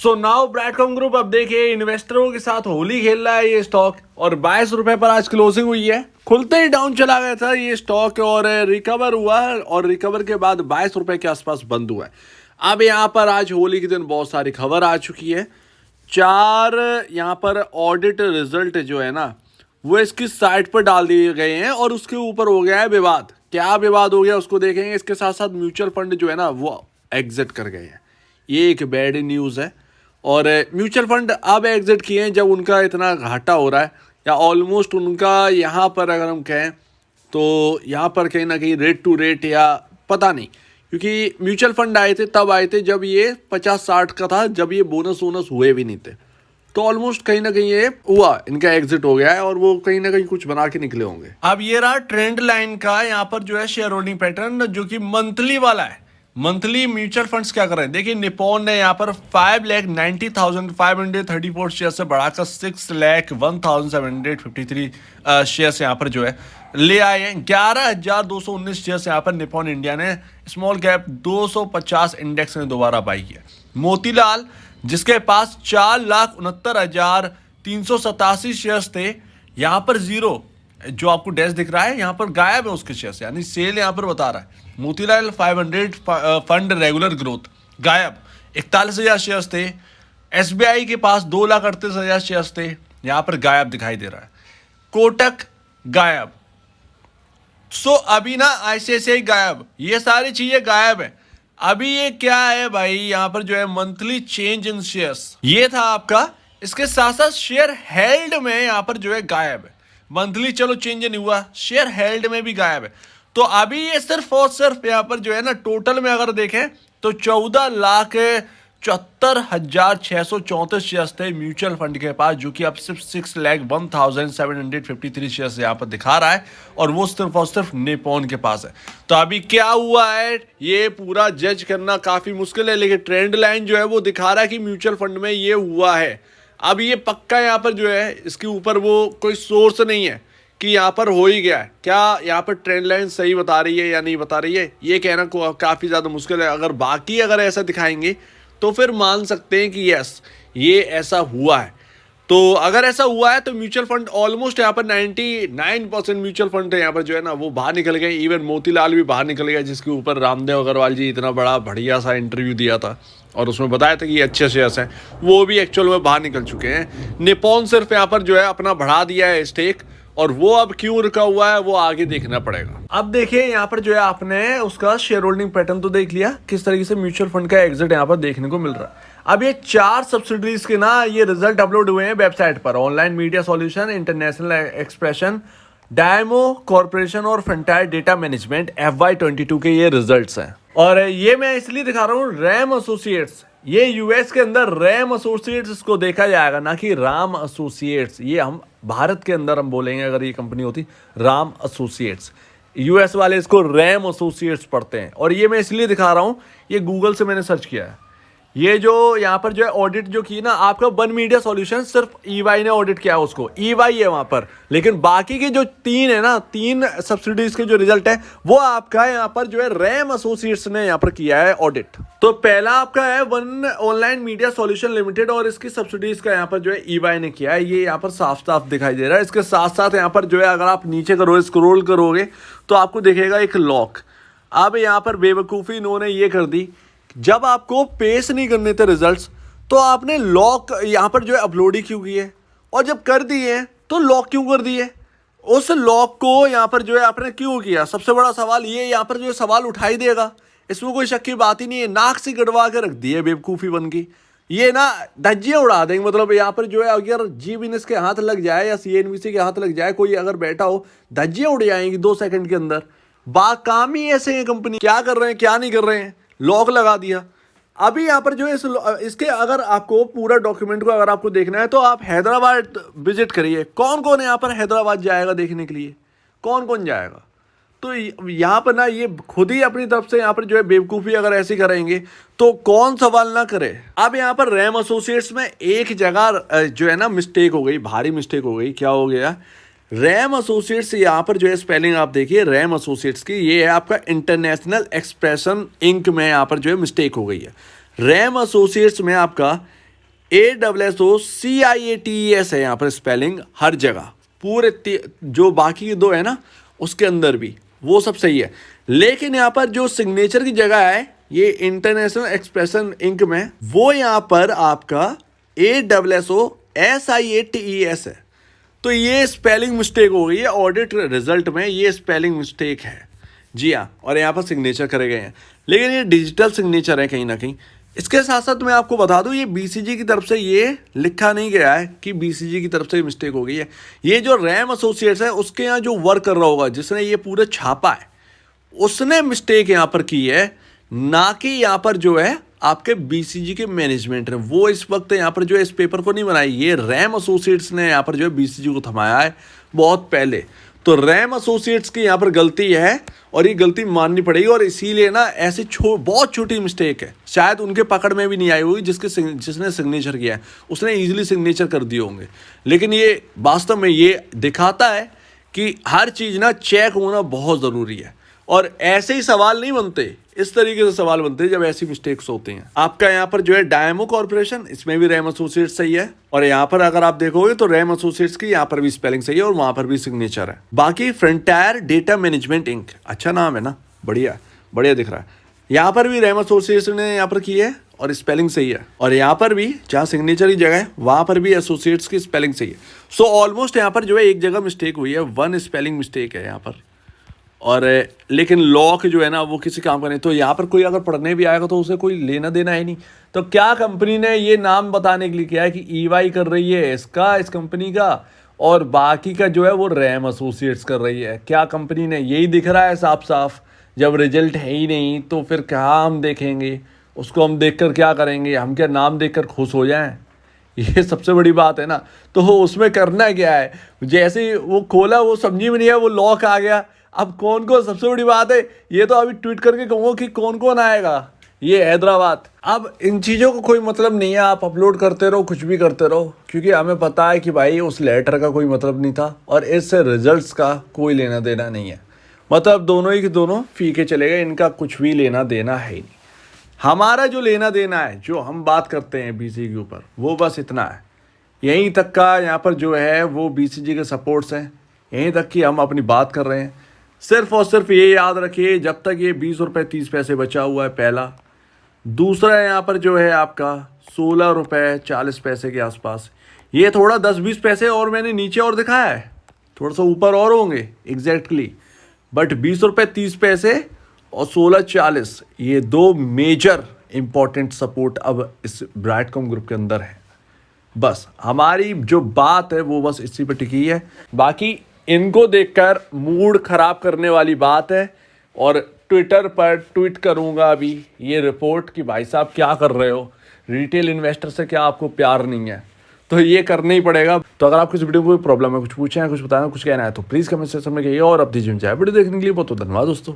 So now ब्रैडकॉम group अब देखिए इन्वेस्टरों के साथ होली खेल रहा है ये स्टॉक और 22 रुपए पर आज क्लोजिंग हुई है। खुलते ही डाउन चला गया था ये स्टॉक और रिकवर हुआ और रिकवर के बाद 22 रुपए के आसपास बंद हुआ है। अब यहाँ पर आज होली के दिन बहुत सारी खबर आ चुकी है। चार यहाँ पर ऑडिट रिजल्ट जो है ना वो इसकी साइट पर डाल दिए गए हैं और उसके ऊपर हो गया है विवाद। क्या विवाद हो गया उसको देखेंगे। इसके साथ साथ म्यूचुअल फंड जो है ना वो एग्जिट कर गए हैं। ये एक बैड न्यूज़ है और म्यूचुअल फंड अब एग्जिट किए हैं जब उनका इतना घाटा हो रहा है या ऑलमोस्ट उनका यहाँ पर अगर हम कहें तो यहाँ पर कहीं ना कहीं रेट टू रेट या पता नहीं, क्योंकि म्यूचुअल फंड आए थे तब आए थे जब ये 50-60 का था, जब ये बोनस वोनस हुए भी नहीं थे। तो ऑलमोस्ट कहीं ना कहीं ये हुआ, इनका एग्जिट हो गया है और वो कहीं ना कहीं कुछ बना के निकले होंगे। अब ये रहा ट्रेंड लाइन का यहाँ पर जो है शेयर होल्डिंग पैटर्न जो कि मंथली वाला है। मंथली म्यूचुअल फंड्स क्या कर रहे हैं देखिए। निपॉन ने यहाँ पर 5,90,534 शेयर से बढ़ाकर 6,01,753 शेयर यहाँ पर जो है ले आए हैं। 11,219 शेयर यहाँ पर निपॉन इंडिया ने स्मॉल कैप 250 इंडेक्स ने दोबारा बाई किया। मोतीलाल जिसके पास 4,69,387 शेयर्स थे यहाँ पर जीरो, जो आपको डैश दिख रहा है यहाँ पर गायब है उसके शेयर्स, यानी सेल यहाँ पर बता रहा है। मोतीलाल 500 फंड रेगुलर ग्रोथ गायब, 41,000 शेयर्स थे। एसबीआई के पास 2,38,000 शेयर्स थे, यहाँ पर गायब दिखाई दे रहा है। कोटक गायब। सो अभी ना आईसीआईसीआई गायब, ये सारी चीजें गायब है। अभी ये क्या है भाई, यहाँ पर जो है मंथली चेंज इन शेयर्स ये था आपका। इसके साथ साथ शेयर हेल्ड में यहाँ पर जो है गायब है। मंथली चलो चेंज नहीं हुआ, शेयर हेल्ड में भी गायब है। तो अभी ये सिर्फ और सिर्फ यहाँ पर जो है ना टोटल में अगर देखें तो 14,74,634 शेयर्स थे म्यूचुअल फंड के पास, जो कि अब सिर्फ 6,01,753 शेयर्स यहाँ पर दिखा रहा है और वो सिर्फ और सिर्फ निपॉन के पास है। तो अभी क्या हुआ है ये पूरा जज करना काफी मुश्किल है, लेकिन ट्रेंड लाइन जो है वो दिखा रहा है कि म्यूचुअल फंड में ये हुआ है। अब ये पक्का यहाँ पर जो है इसके ऊपर वो कोई सोर्स नहीं है कि यहाँ पर हो ही गया है। क्या यहाँ पर ट्रेंड लाइन सही बता रही है या नहीं बता रही है, ये कहना काफ़ी ज़्यादा मुश्किल है। अगर ऐसा दिखाएंगे तो फिर मान सकते हैं कि यस ये ऐसा हुआ है। तो अगर ऐसा हुआ है तो म्यूचुअल फंड ऑलमोस्ट यहाँ पर 99% म्यूचुअल फंड यहाँ पर जो है ना वो बाहर निकल गए। इवन मोतीलाल भी बाहर निकल गया, जिसके ऊपर रामदेव अग्रवाल जी इतना बड़ा बढ़िया सा इंटरव्यू दिया था और उसमें बताया था कि ये अच्छे शेयर्स हैं, वो भी एक्चुअल में बाहर निकल चुके हैं। निपॉन सिर्फ यहाँ पर जो है अपना बढ़ा दिया है स्टेक, और वो अब क्यों रुका हुआ है वो आगे देखना पड़ेगा। अब देखिए यहाँ पर जो है आपने उसका शेयर होल्डिंग पैटर्न तो देख लिया, किस तरीके से म्यूचुअल फंड का एग्जिट यहाँ पर देखने को मिल रहा है। अब ये 4 सब्सिडीज के ना ये रिजल्ट अपलोड हुए हैं वेबसाइट पर। Online media solution, international expression, डायमो कॉर्पोरेशन और फ्रंटायर डेटा मैनेजमेंट FY22 के ये रिजल्ट्स हैं। और ये मैं इसलिए दिखा रहा हूँ, रैम एसोसिएट्स, ये यूएस के अंदर रैम एसोसिएट्स इसको देखा जाएगा, ना कि राम एसोसिएट्स। ये हम भारत के अंदर हम बोलेंगे अगर ये कंपनी होती राम एसोसिएट्स, यूएस वाले इसको रैम एसोसिएट्स पढ़ते हैं। और ये मैं इसलिए दिखा रहा हूँ, ये गूगल से मैंने सर्च किया है। ये जो यहाँ पर जो है ऑडिट जो की ना आपका वन मीडिया सॉल्यूशन, सिर्फ EY ने ऑडिट किया उसको, EY है वहां पर। लेकिन बाकी के जो 3 है ना, 3 सब्सिडीज के जो रिजल्ट है वो आपका यहाँ पर जो है रैम एसोसिएट्स ने यहाँ पर किया है ऑडिट। तो पहला आपका है one online media solution limited और इसकी सब्सिडीज का यहाँ पर जो है EY ने किया है। ये यहाँ पर साफ साफ दिखाई दे रहा है। इसके साथ साथ यहाँ पर जो है अगर आप नीचे स्क्रॉल करोगे तो आपको दिखेगा एक लॉक। अब यहाँ पर बेवकूफ़ी इन्होंने ये कर दी, जब आपको पेश नहीं करने थे रिजल्ट्स तो आपने लॉक यहाँ पर जो है अपलोड ही क्यों किए, और जब कर दिए तो लॉक क्यों कर दिए। उस लॉक को यहाँ पर जो है आपने क्यों किया, सबसे बड़ा सवाल ये यहाँ पर जो है सवाल उठाई देगा, इसमें कोई शक की बात ही नहीं है। नाक से गड़वा के रख दिए बेवकूफ़ी बन गई, ये ना धज्जियाँ उड़ा देंगे। मतलब यहाँ पर जो है अगर GBNS के हाथ लग जाए या CNBC के हाथ लग जाए, कोई अगर बैठा हो, धज्जियाँ उड़ जाएंगी 2 सेकंड के अंदर। बाकाम ही ऐसे हैं कंपनी, क्या कर रहे हैं क्या नहीं कर रहे हैं, लॉक लगा दिया। अभी यहाँ पर जो है इसके अगर आपको पूरा डॉक्यूमेंट को अगर आपको देखना है तो आप हैदराबाद विजिट करिए। कौन कौन यहाँ पर हैदराबाद जाएगा देखने के लिए, कौन कौन जाएगा। तो यहाँ पर ना ये खुद ही अपनी तरफ से यहाँ पर जो है बेवकूफ़ी अगर ऐसी करेंगे तो कौन सवाल ना करे। अब यहाँ पर रैम एसोसिएट्स में एक जगह जो है ना मिस्टेक हो गई, भारी मिस्टेक हो गई। क्या हो गया, रैम एसोसिएट्स यहाँ पर जो है स्पेलिंग आप देखिए रैम एसोसिएट्स की, ये है आपका इंटरनेशनल एक्सप्रेशन इंक में यहाँ पर जो है मिस्टेक हो गई है। रैम एसोसिएट्स में आपका ASSOCIATES है यहाँ पर स्पेलिंग हर जगह, पूरे जो बाकी के दो है ना उसके अंदर भी वो सब सही है। लेकिन यहाँ पर जो सिग्नेचर की जगह है ये इंटरनेशनल एक्सप्रेशन इंक में, वो यहाँ पर आपका ASSOSIATES है। तो ये स्पेलिंग मिस्टेक हो गई है, ऑडिट रिजल्ट में ये स्पेलिंग मिस्टेक है जी हाँ। और यहाँ पर सिग्नेचर करे गए हैं, लेकिन ये डिजिटल सिग्नेचर है कहीं ना कहीं। इसके साथ साथ मैं आपको बता दूं ये BCG की तरफ से ये लिखा नहीं गया है कि BCG की तरफ से मिस्टेक हो गई है। ये जो रैम एसोसिएट्स है उसके यहाँ जो वर्क कर रहा होगा, जिसने ये पूरे छापा है, उसने मिस्टेक यहाँ पर की है, ना कि यहाँ पर जो है आपके BCG के मैनेजमेंट ने। वो इस वक्त यहाँ पर जो है इस पेपर को नहीं बनाई, ये रैम एसोसिएट्स ने यहाँ पर जो है BCG को थमाया है बहुत पहले। तो रैम एसोसिएट्स की यहाँ पर गलती है और ये गलती माननी पड़ेगी। और इसीलिए ना ऐसी बहुत छोटी मिस्टेक है, शायद उनके पकड़ में भी नहीं आई होगी, जिसने सिग्नेचर किया है उसने इजीली सिग्नेचर कर दिए होंगे। लेकिन ये वास्तव में ये दिखाता है कि हर चीज़ ना चेक होना बहुत ज़रूरी है। और ऐसे ही सवाल नहीं बनते, इस तरीके से सवाल बनते हैं जब ऐसी मिस्टेक्स होती हैं। आपका यहाँ पर जो है डायमो कॉर्पोरेशन, इसमें भी रैम एसोसिएट्स सही है। और यहाँ पर अगर आप देखोगे तो रैम एसोसिएट्स की यहाँ पर भी स्पेलिंग सही है और वहाँ पर भी सिग्नेचर है। बाकी फ्रंटायर डेटा मैनेजमेंट इंक, अच्छा नाम है ना, बढ़िया बढ़िया दिख रहा है। यहाँ पर भी रैम एसोसिएट्स ने यहाँ पर की है और स्पेलिंग सही है। और यहाँ पर भी जहाँ सिग्नेचर की जगह है वहाँ पर भी एसोसिएट्स की स्पेलिंग सही है। सो ऑलमोस्ट यहाँ पर जो है एक जगह मिस्टेक हुई है, वन स्पेलिंग मिस्टेक है यहाँ पर। और लेकिन लॉक जो है ना वो किसी काम का नहीं। तो यहाँ पर कोई अगर पढ़ने भी आएगा तो उसे कोई लेना देना है नहीं। तो क्या कंपनी ने ये नाम बताने के लिए किया है कि EY कर रही है इसका, इस कंपनी का, और बाकी का जो है वो रैम एसोसिएट्स कर रही है। क्या कंपनी ने, यही दिख रहा है साफ साफ। जब रिजल्ट है ही नहीं तो फिर क्या हम देखेंगे उसको, हम देख कर क्या करेंगे, हम क्या नाम देख कर खुश हो जाएं? ये सबसे बड़ी बात है ना। तो उसमें करना क्या है, जैसे ही वो खोला वो समझी में नहीं है, वो लॉक आ गया। अब कौन कौन, सबसे बड़ी बात है ये तो अभी ट्वीट करके कहूँगा कि कौन कौन आएगा, ये हैदराबाद। अब इन चीज़ों को कोई मतलब नहीं है, आप अपलोड करते रहो, कुछ भी करते रहो, क्योंकि हमें पता है कि भाई उस लेटर का कोई मतलब नहीं था और इससे रिजल्ट्स का कोई लेना देना नहीं है। मतलब दोनों ही के दोनों फीके चले गए, इनका कुछ भी लेना देना है ही नहीं। हमारा जो लेना देना है, जो हम बात करते हैं BCG के ऊपर, वो बस इतना है। यहीं तक का यहाँ पर जो है वो BCG के सपोर्ट्स हैं, यहीं तक की हम अपनी बात कर रहे हैं। सिर्फ और सिर्फ ये याद रखिए, जब तक ये 20 रुपये 30 पैसे बचा हुआ है पहला, दूसरा यहाँ पर जो है आपका 16 रुपये 40 पैसे के आसपास, ये थोड़ा 10-20 पैसे और मैंने नीचे और दिखाया है, थोड़ा सा ऊपर और होंगे एग्जैक्टली, बट 20 रुपये 30 पैसे और 16.40 ये दो मेजर इंपॉर्टेंट सपोर्ट अब इस ब्राइटकॉम ग्रुप के अंदर है। बस हमारी जो बात है वो बस इसी पे टिकी है। बाकी इनको देखकर मूड खराब करने वाली बात है और ट्विटर पर ट्वीट करूंगा अभी ये रिपोर्ट कि भाई साहब क्या कर रहे हो, रिटेल इन्वेस्टर से क्या आपको प्यार नहीं है? तो ये करना ही पड़ेगा। तो अगर आपको इस वीडियो में कोई प्रॉब्लम है, कुछ पूछना है, कुछ बताना, कुछ कहना है तो प्लीज़ कमेंट सेक्शन में कहिए। और अब दीजिए वीडियो देखने के लिए बहुत धन्यवाद दोस्तों।